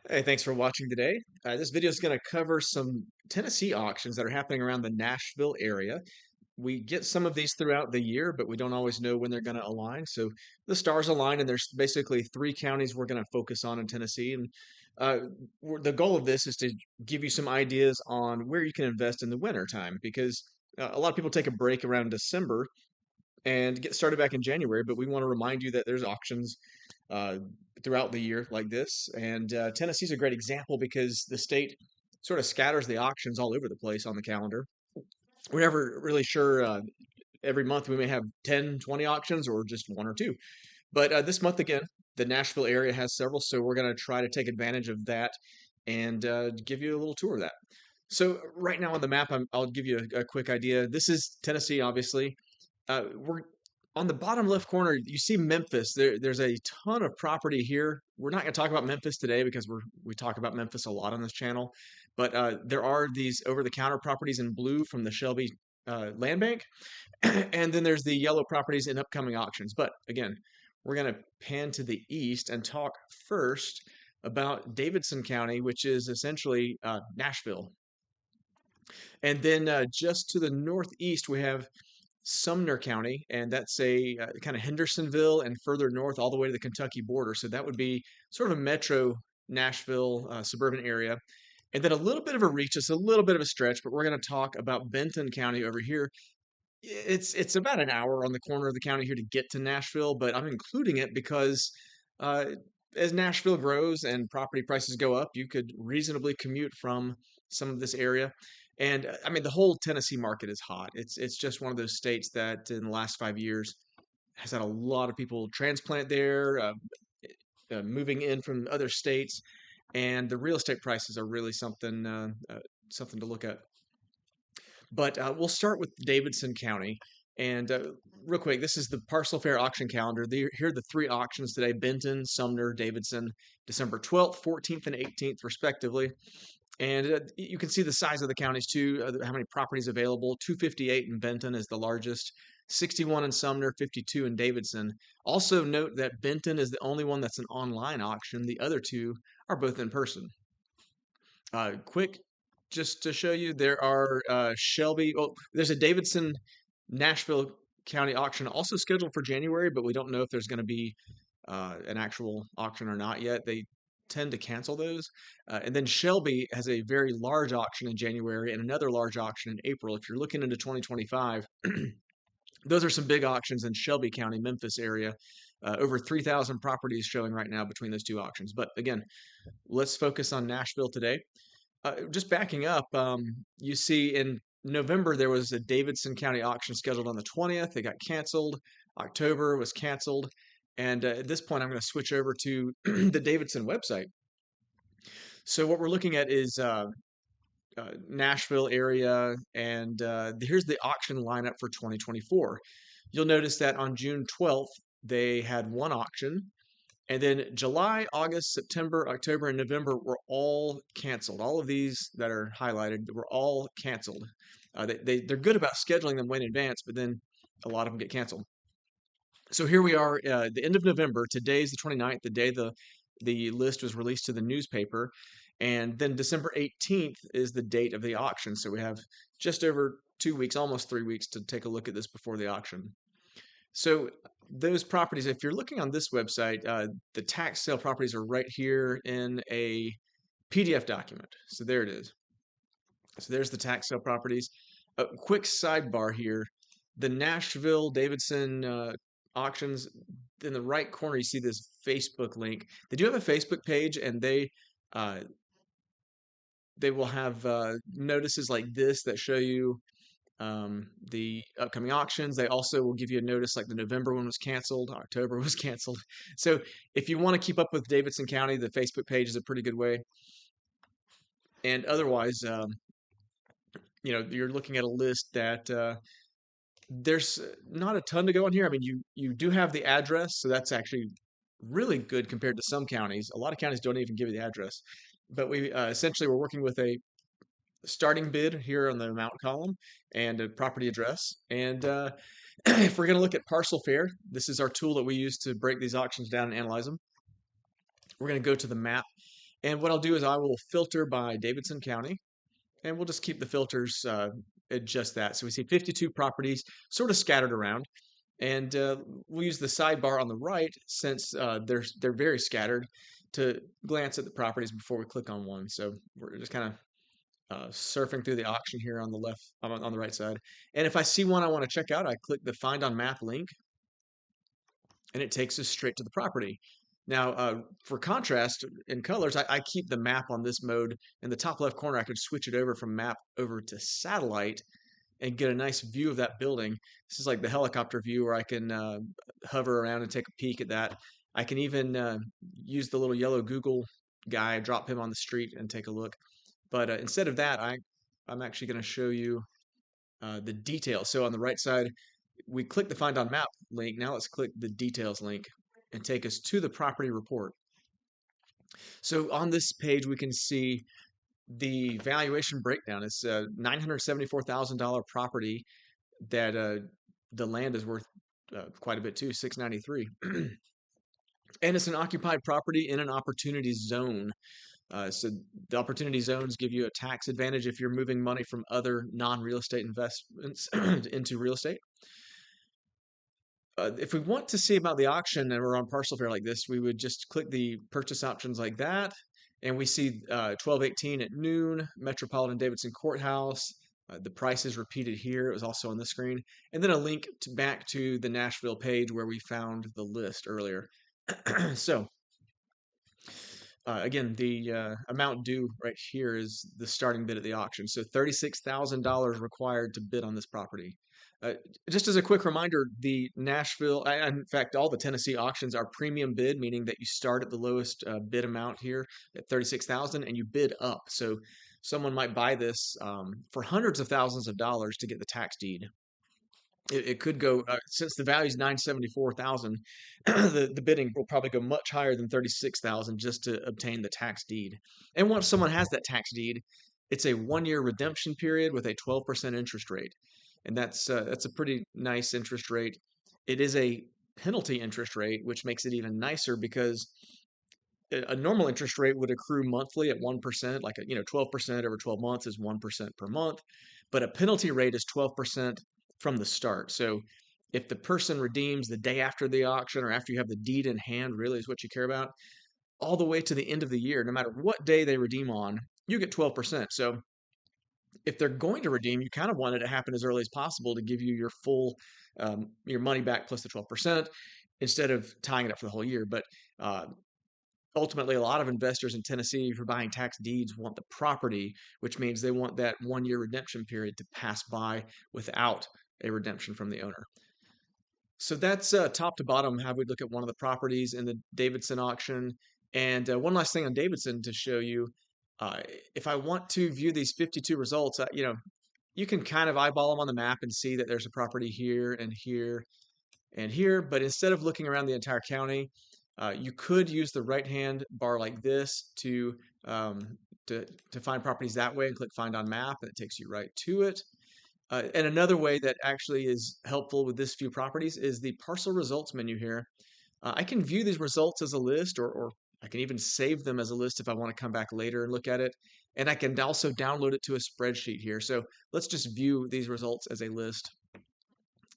Hey, thanks for watching today. This video is going to cover some Tennessee auctions that are happening around the Nashville area. We get some of these throughout the year, but we don't always know when they're going to align. So the stars align, and there's basically three counties we're going to focus on in Tennessee. And uh, the goal of this is to give you some ideas on where you can invest in the winter time, because a lot of people take a break around December and get started back in January, but we want to remind you that there's auctions uh, throughout the year like this. And Tennessee's a great example because the state sort of scatters the auctions all over the place on the calendar. We're never really sure. Every month we may have 10, 20 auctions or just one or two. But this month, again, the Nashville area has several, so we're going to try to take advantage of that and give you a little tour of that. So right now on the map, I'll give you a quick idea. This is Tennessee, obviously. We're on the bottom left corner. You see Memphis. There's a ton of property here. We're not going to talk about Memphis today because we talk about Memphis a lot on this channel. But there are these over-the-counter properties in blue from the Shelby Land Bank, and then there's the yellow properties in upcoming auctions. But again, we're going to pan to the east and talk first about Davidson County, which is essentially Nashville. And then just to the northeast, we have Sumner County, and that's a kind of Hendersonville and further north all the way to the Kentucky border. So that would be sort of a metro Nashville suburban area. And then a little bit of a reach, just a little bit of a stretch, but we're going to talk about Benton County over here. It's about an hour on the corner of the county here to get to Nashville, but I'm including it because uh, as Nashville grows and property prices go up, you could reasonably commute from some of this area. And I mean, the whole Tennessee market is hot. It's just one of those states that in the last 5 years has had a lot of people transplant there, moving in from other states, and the real estate prices are really something to look at. But we'll start with Davidson County. And real quick, this is the Parcel Fair auction calendar. Here are the three auctions today: Benton, Sumner, Davidson, December 12th, 14th, and 18th, respectively. And you can see the size of the counties too, how many properties available. 258 in Benton is the largest, 61 in Sumner, 52 in Davidson. Also note that Benton is the only one that's an online auction. The other two are both in person. Quick, just to show you, there are Shelby. Oh, there's a Davidson Nashville County auction also scheduled for January, but we don't know if there's going to be an actual auction or not yet. They tend to cancel those. And then Shelby has a very large auction in January and another large auction in April. If you're looking into 2025, those are some big auctions in Shelby County, Memphis area. Over 3,000 properties showing right now between those two auctions. But again, let's focus on Nashville today. Just backing up, you see in November there was a Davidson County auction scheduled on the 20th. It got canceled. October was canceled. And at this point, I'm going to switch over to the Davidson website. So what we're looking at is Nashville area, and here's the auction lineup for 2024. You'll notice that on June 12th, they had one auction, and then July, August, September, October, and November were all canceled. All of these that are highlighted were all canceled. They're good about scheduling them way in advance, but then a lot of them get canceled. So here we are, the end of November. Today's the 29th, the day the list was released to the newspaper. And then December 18th is the date of the auction. So we have just over 2 weeks, almost 3 weeks to take a look at this before the auction. So those properties, if you're looking on this website, the tax sale properties are right here in a PDF document. So there it is. So there's the tax sale properties. A quick sidebar here. The Nashville Davidson auctions, in the right corner, you see this Facebook link. They do have a Facebook page, and uh, they will have notices like this that show you the upcoming auctions. They also will give you a notice like the November one was canceled, October was canceled. So if you want to keep up with Davidson County, the Facebook page is a pretty good way. And otherwise, you're looking at a list that there's not a ton to go on here. I mean, you do have the address, so that's actually really good compared to some counties. A lot of counties don't even give you the address. But we essentially we're working with a starting bid here on the amount column and a property address. And if we're going to look at Parcel Fair, this is our tool that we use to break these auctions down and analyze them. We're going to go to the map. And what I'll do is I will filter by Davidson County, and we'll just keep the filters at just that. So we see 52 properties sort of scattered around. And we'll use the sidebar on the right since they're very scattered to glance at the properties before we click on one. So we're just kind of surfing through the auction here on the left, on the right side. And if I see one I want to check out, I click the Find on Map link, and it takes us straight to the property. Now, for contrast in colors, I keep the map on this mode. In the top left corner, I could switch it over from map over to satellite and get a nice view of that building. This is like the helicopter view where I can hover around and take a peek at that. I can even use the little yellow Google guy, drop him on the street and take a look. But instead of that, I'm actually going to show you the details. So on the right side, we click the Find on Map link. Now let's click the Details link and take us to the property report. So on this page, we can see the valuation breakdown. It's a $974,000 property that the land is worth quite a bit too, $693. And it's an occupied property in an opportunity zone. So the opportunity zones give you a tax advantage if you're moving money from other non-real estate investments into real estate. If we want to see about the auction and we're on Parcel Fair like this, we would just click the purchase options like that. And we see 12/18 at noon, Metropolitan Davidson Courthouse. The price is repeated here. It was also on the screen. And then a link back to the Nashville page where we found the list earlier. So again, the amount due right here is the starting bid at the auction. So $36,000 required to bid on this property. Uh, just as a quick reminder, the Nashville, in fact, all the Tennessee auctions are premium bid, meaning that you start at the lowest bid amount here at 36,000 and you bid up. So someone might buy this for hundreds of thousands of dollars to get the tax deed. It could go since the value is 974,000. The bidding will probably go much higher than 36,000 just to obtain the tax deed. And once someone has that tax deed, it's a 1-year redemption period with a 12% interest rate, and that's a pretty nice interest rate. It is a penalty interest rate, which makes it even nicer because a normal interest rate would accrue monthly at 1%, like 12% over 12 months is 1% per month, but a penalty rate is 12% from the start. So if the person redeems the day after the auction or after you have the deed in hand, really is what you care about, all the way to the end of the year, no matter what day they redeem on, you get 12%. So if they're going to redeem, you kind of want it to happen as early as possible to give you your full your money back plus the 12% instead of tying it up for the whole year. But ultimately, a lot of investors in Tennessee, if you're buying tax deeds, want the property, which means they want that 1-year redemption period to pass by without a redemption from the owner. So that's top to bottom how we look at one of the properties in the Davidson auction. And one last thing on Davidson to show you. Uh, if I want to view these 52 results, you can kind of eyeball them on the map and see that there's a property here and here and here. But instead of looking around the entire county, you could use the right-hand bar like this um, to find properties that way and click Find on Map, and it takes you right to it. And another way that actually is helpful with this few properties is the Parcel Results menu here. I can view these results as a list, or I can even save them as a list if I want to come back later and look at it. And I can also download it to a spreadsheet here. So let's just view these results as a list.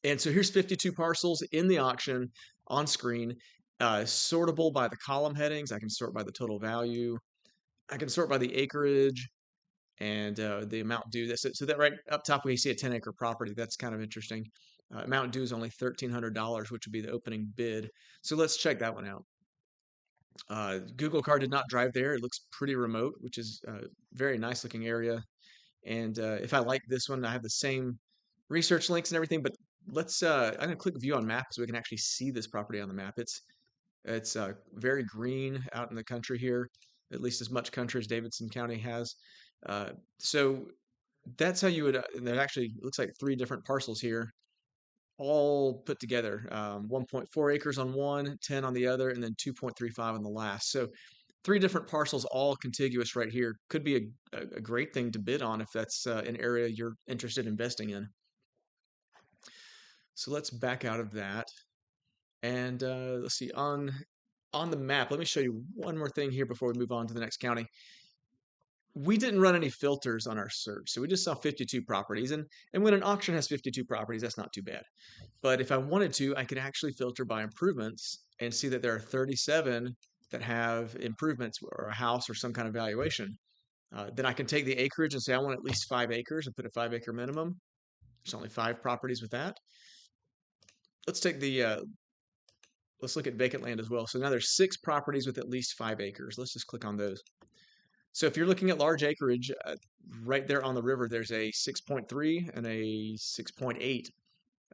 And so here's 52 parcels in the auction on screen, sortable by the column headings. I can sort by the total value. I can sort by the acreage and the amount due. So that right up top, we see a 10-acre property. That's kind of interesting. Amount due is only $1,300, which would be the opening bid. So let's check that one out. Google car did not drive there. It looks pretty remote, which is a very nice looking area. And if I like this one, I have the same research links and everything, but I'm gonna click view on map so we can actually see this property on the map. It's very green out in the country here, at least as much country as Davidson County has. So that's how you would, there actually looks like 3 different parcels here, all put together. 1.4 acres on one, 10 on the other, and then 2.35 on the last. So 3 different parcels all contiguous right here. Could be a great thing to bid on if that's an area you're interested in investing in. So let's back out of that. And let's see, on on the map, let me show you one more thing here before we move on to the next county. We didn't run any filters on our search, so we just saw 52 properties. And when an auction has 52 properties, that's not too bad. But if I wanted to, I could actually filter by improvements and see that there are 37 that have improvements or a house or some kind of valuation. Then I can take the acreage and say I want at least 5 acres and put a 5 acre minimum. There's only 5 properties with that. Let's take let's look at vacant land as well. So now there's 6 properties with at least 5 acres. Let's just click on those. So if you're looking at large acreage, right there on the river, there's a 6.3 and a 6.8.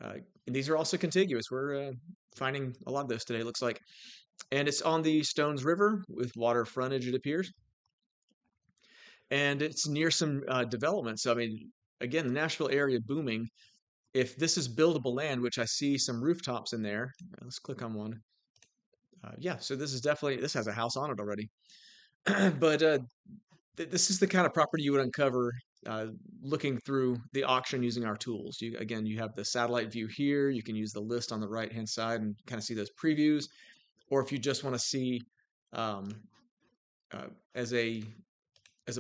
And these are also contiguous. We're finding a lot of those today, it looks like. And it's on the Stones River with water frontage, it appears. And it's near some development. So, I mean, again, the Nashville area booming. If this is buildable land, which I see some rooftops in there, let's click on one. Yeah, so this is definitely, this has a house on it already. But this is the kind of property you would uncover looking through the auction using our tools. Again, you have the satellite view here. You can use the list on the right-hand side and kind of see those previews. Or if you just want to see um, as a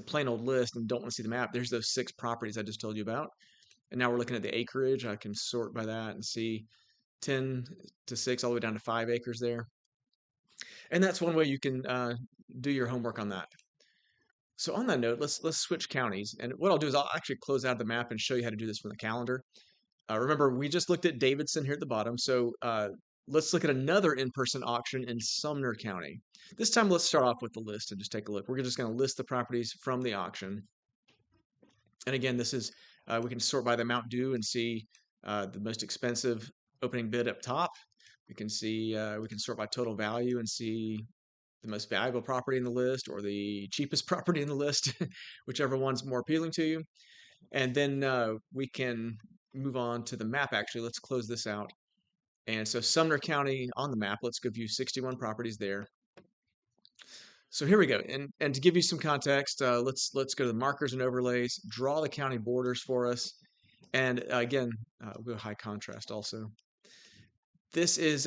plain old list and don't want to see the map, there's those 6 properties I just told you about. And now we're looking at the acreage. I can sort by that and see 10 to 6 all the way down to 5 acres there. And that's one way you can do your homework on that. So on that note, let's switch counties. And what I'll do is I'll actually close out the map and show you how to do this from the calendar. Remember, we just looked at Davidson here at the bottom. So let's look at another in-person auction in Sumner County. This time, let's start off with the list and just take a look. We're just going to list the properties from the auction. And again, this is, we can sort by the amount due and see the most expensive opening bid up top. We can see, we can sort by total value and see the most valuable property in the list or the cheapest property in the list, whichever one's more appealing to you. And then we can move on to the map. Actually, let's close this out. And so Sumner County on the map, let's go view 61 properties there. So here we go. And to give you some context, let's go to the markers and overlays, draw the county borders for us. And again, we'll go high contrast also. This is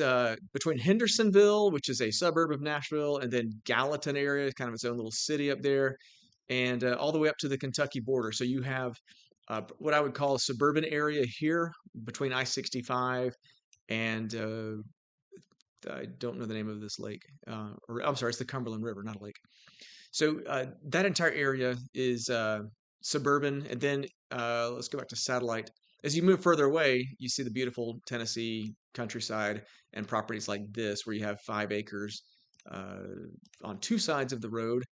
between Hendersonville, which is a suburb of Nashville, and then Gallatin area, kind of its own little city up there, and all the way up to the Kentucky border. So you have what I would call a suburban area here between I-65 and I don't know the name of this lake. Or I'm sorry, it's the Cumberland River, not a lake. So that entire area is suburban. And then let's go back to satellite. As you move further away, you see the beautiful Tennessee countryside and properties like this, where you have 5 acres on 2 sides of the road,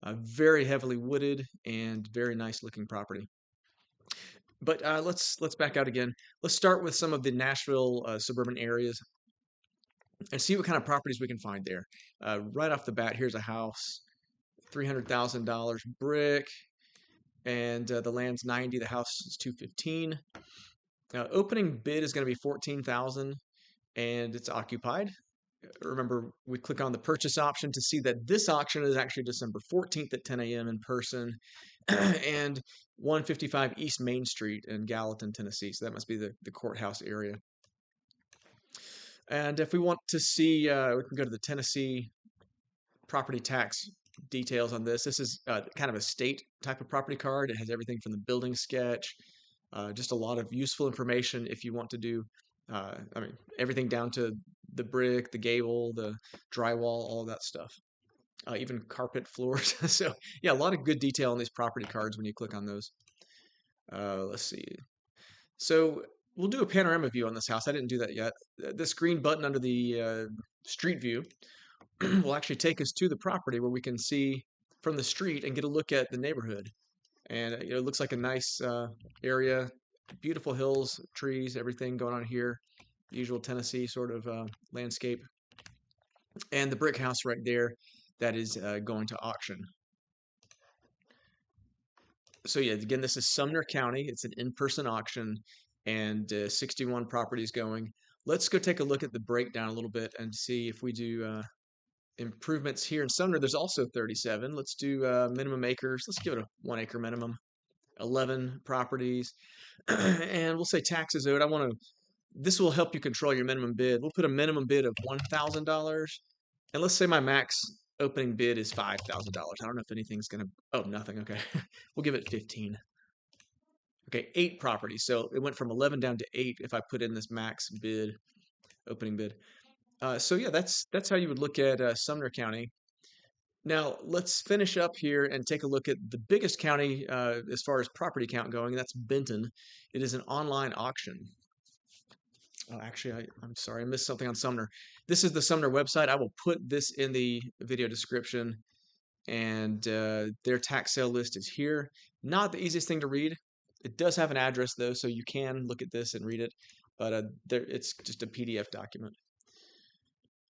very heavily wooded and very nice looking property. But let's back out again. Let's start with some of the Nashville suburban areas and see what kind of properties we can find there. Right off the bat, here's a house, $300,000 brick, and the land's 90, the house is 215. Opening bid is going to be 14,000, and it's occupied. Remember, we click on the purchase option to see that this auction is actually December 14th at 10 a.m. in person, and 155 East Main Street in Gallatin, Tennessee. So that must be the courthouse area. And if we want to see, we can go to the Tennessee property tax details on this. This is kind of a state type of property card. It has everything from the building sketch, just a lot of useful information if you want to do, I mean, everything down to the brick, the gable, the drywall, all of that stuff. Even carpet floors. So yeah, a lot of good detail on these property cards when you click on those. Let's see. So we'll do a panorama view on this house. I didn't do that yet. This green button under the street view will actually take us to the property where we can see from the street and get a look at the neighborhood. And it looks like a nice area, beautiful hills, trees, everything going on here. Usual Tennessee sort of landscape. And the brick house right there that is going to auction. So yeah, again, this is Sumner County. It's an in-person auction and 61 properties going. Let's go take a look at the breakdown a little bit and see if we do improvements here in Sumner. There's also 37. Let's do minimum acres. Let's give it a 1 acre minimum. 11 properties. And we'll say taxes owed. This will help you control your minimum bid. We'll put a minimum bid of $1,000 And let's say my max opening bid is $5,000. I don't know if anything's gonna, oh, nothing, okay. We'll give it 15. Okay, 8 properties. So it went from 11 down to 8 if I put in this max bid, opening bid. So yeah, that's how you would look at Sumner County. Now let's finish up here and take a look at the biggest county as far as property count going. That's Benton. It is an online auction. Oh, actually, I'm sorry, I missed something on Sumner. This is the Sumner website. I will put this in the video description, and their tax sale list is here. Not the easiest thing to read. It does have an address though, so you can look at this and read it, but it's just a PDF document.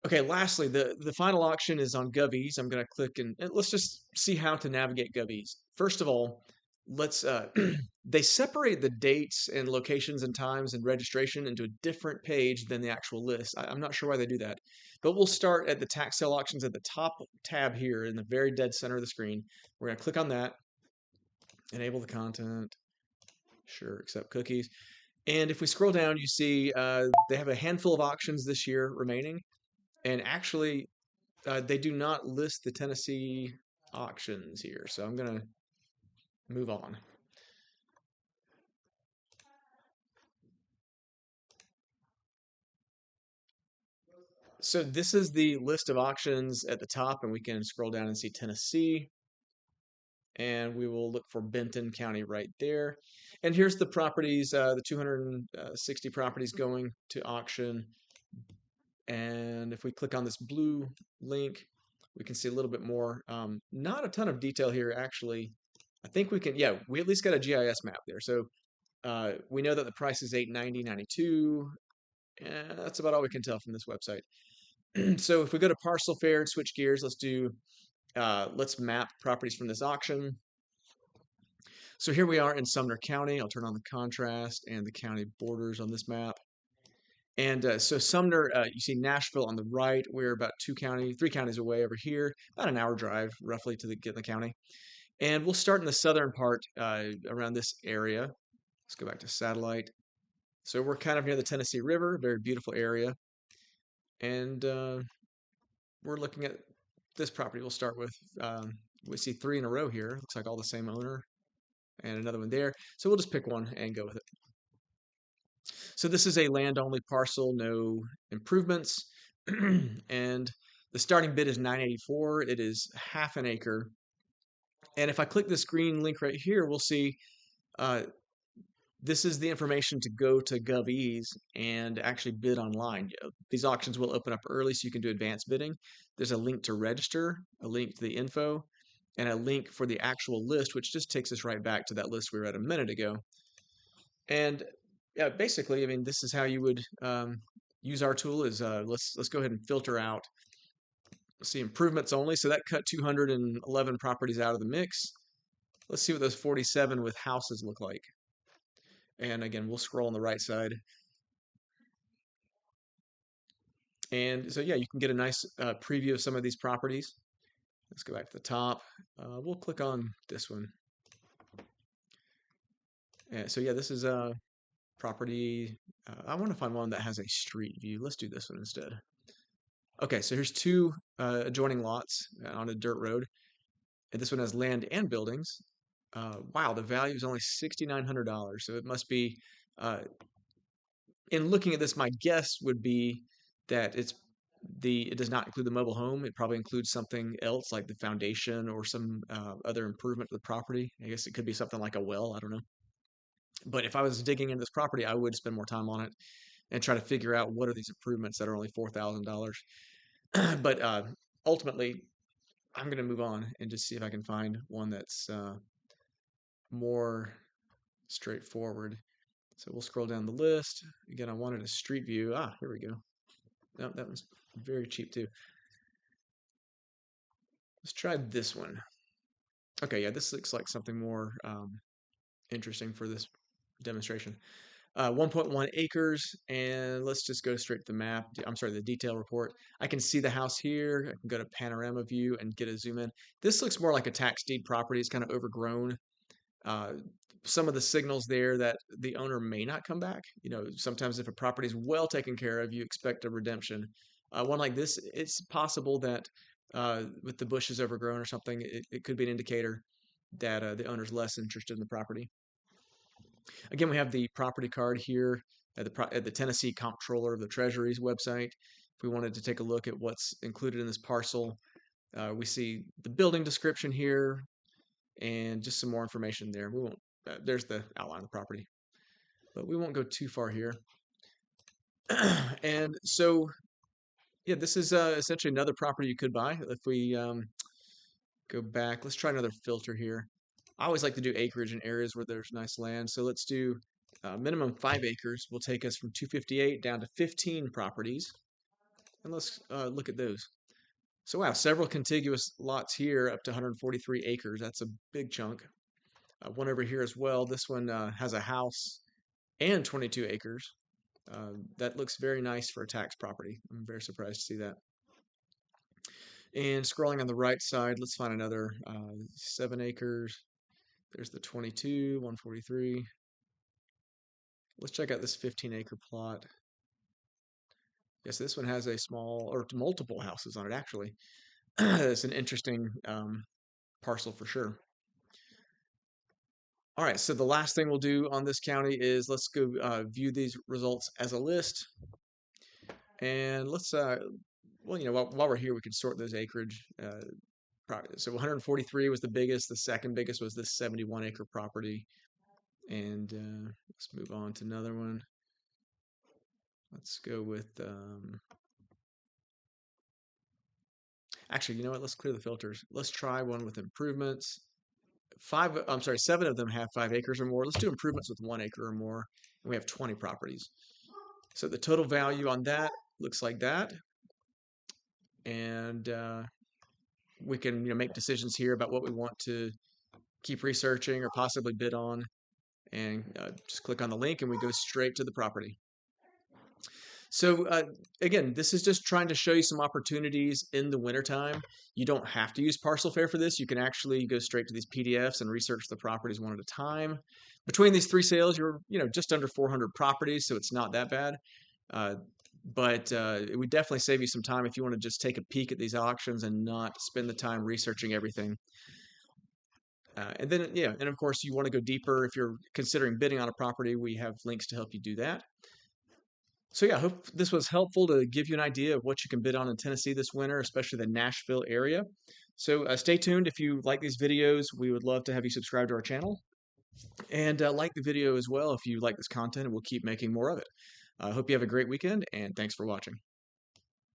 Okay, lastly, the final auction is on GovEase. I'm going to click and let's just see how to navigate GovEase. First of all, let's they separate the dates and locations and times and registration into a different page than the actual list. I'm not sure why they do that, but we'll start at the tax sale auctions at the top tab here in the very dead center of the screen. We're going to click on that, enable the content, sure, accept cookies. And if we scroll down, you see they have a handful of auctions this year remaining. And actually, they do not list the Tennessee auctions here, so I'm going to move on. So this is the list of auctions at the top, and we can scroll down and see Tennessee, and we will look for Benton County right there. And here's the properties, the 260 properties going to auction. And if we click on this blue link, we can see a little bit more. Not a ton of detail here, actually. I think we can, yeah, we at least got a GIS map there. So we know that the price is $890.92. That's about all we can tell from this website. So if we go to Parcel Fair and switch gears, let's map properties from this auction. So here we are in Sumner County. I'll turn on the contrast and the county borders on this map. And so Sumner, you see Nashville on the right. We're about 3 counties away over here, about an hour drive roughly to get in the county. And we'll start in the southern part around this area. Let's go back to satellite. So we're kind of near the Tennessee River, very beautiful area. And we're looking at this property. We'll start with, we see 3 in a row here. Looks like all the same owner and another one there. So we'll just pick one and go with it. So this is a land-only parcel, no improvements. And the starting bid is $984. It is half an acre. And if I click this green link right here, we'll see this is the information to go to GovEase and actually bid online. These auctions will open up early so you can do advanced bidding. There's a link to register, a link to the info, and a link for the actual list, which just takes us right back to that list we were at a minute ago. And yeah, basically, I mean, this is how you would use our tool. Is let's go ahead and filter out. Let's see, improvements only. So that cut 211 properties out of the mix. Let's see what those 47 with houses look like. And again, we'll scroll on the right side. And so yeah, you can get a nice preview of some of these properties. Let's go back to the top. We'll click on this one. So yeah, this is a property. I want to find one that has a street view. Let's do this one instead. Okay, so here's 2 adjoining lots on a dirt road. And this one has land and buildings. Wow, the value is only $6,900. So it must be, in looking at this, my guess would be that it does not include the mobile home. It probably includes something else like the foundation or some other improvement to the property. I guess it could be something like a well. I don't know. But if I was digging into this property, I would spend more time on it and try to figure out what are these improvements that are only $4,000. But ultimately, I'm going to move on and just see if I can find one that's more straightforward. So we'll scroll down the list. Again, I wanted a street view. Here we go. No, that one's very cheap too. Let's try this one. Okay, yeah, this looks like something more interesting for this demonstration. 1.1 acres, and let's just go straight to the map. I'm sorry, the detail report. I can see the house here. I can go to panorama view and get a zoom in. This looks more like a tax deed property. It's kind of overgrown. Some of the signals there that the owner may not come back. You know, sometimes if a property is well taken care of, you expect a redemption. One like this, it's possible that with the bushes overgrown or something, it could be an indicator that the owner's less interested in the property. Again, we have the property card here at the Tennessee Comptroller of the Treasury's website. If we wanted to take a look at what's included in this parcel, we see the building description here and just some more information there. We won't. There's the outline of the property, but we won't go too far here. And so, yeah, this is essentially another property you could buy. If we go back, let's try another filter here. I always like to do acreage in areas where there's nice land. So let's do minimum 5 acres. Will take us from 258 down to 15 properties. And let's look at those. So wow, several contiguous lots here up to 143 acres. That's a big chunk. One over here as well. This one has a house and 22 acres. That looks very nice for a tax property. I'm very surprised to see that. And scrolling on the right side, let's find another 7 acres. There's the 22, 143. Let's check out this 15-acre plot. Yes, this one has a small, or multiple houses on it, actually. It's an interesting parcel for sure. All right, so the last thing we'll do on this county is let's go view these results as a list. And let's, well, while we're here, we can sort those acreage. So 143 was the biggest. The second biggest was this 71-acre property. And let's move on to another one. Let's go with, actually, you know what? Let's clear the filters. Let's try one with improvements. 7 of them have 5 acres or more. Let's do improvements with 1 acre or more. And we have 20 properties. So the total value on that looks like that. And we can make decisions here about what we want to keep researching or possibly bid on. And just click on the link and we go straight to the property. So again, this is just trying to show you some opportunities in the wintertime. You don't have to use Parcel Fair for this. You can actually go straight to these PDFs and research the properties one at a time. Between these 3 sales, you're just under 400 properties, so it's not that bad. But it would definitely save you some time if you want to just take a peek at these auctions and not spend the time researching everything. And then, and of course, you want to go deeper. If you're considering bidding on a property, we have links to help you do that. So yeah, I hope this was helpful to give you an idea of what you can bid on in Tennessee this winter, especially the Nashville area. So stay tuned. If you like these videos, we would love to have you subscribe to our channel. And like the video as well if you like this content, and we'll keep making more of it. I hope you have a great weekend, and thanks for watching.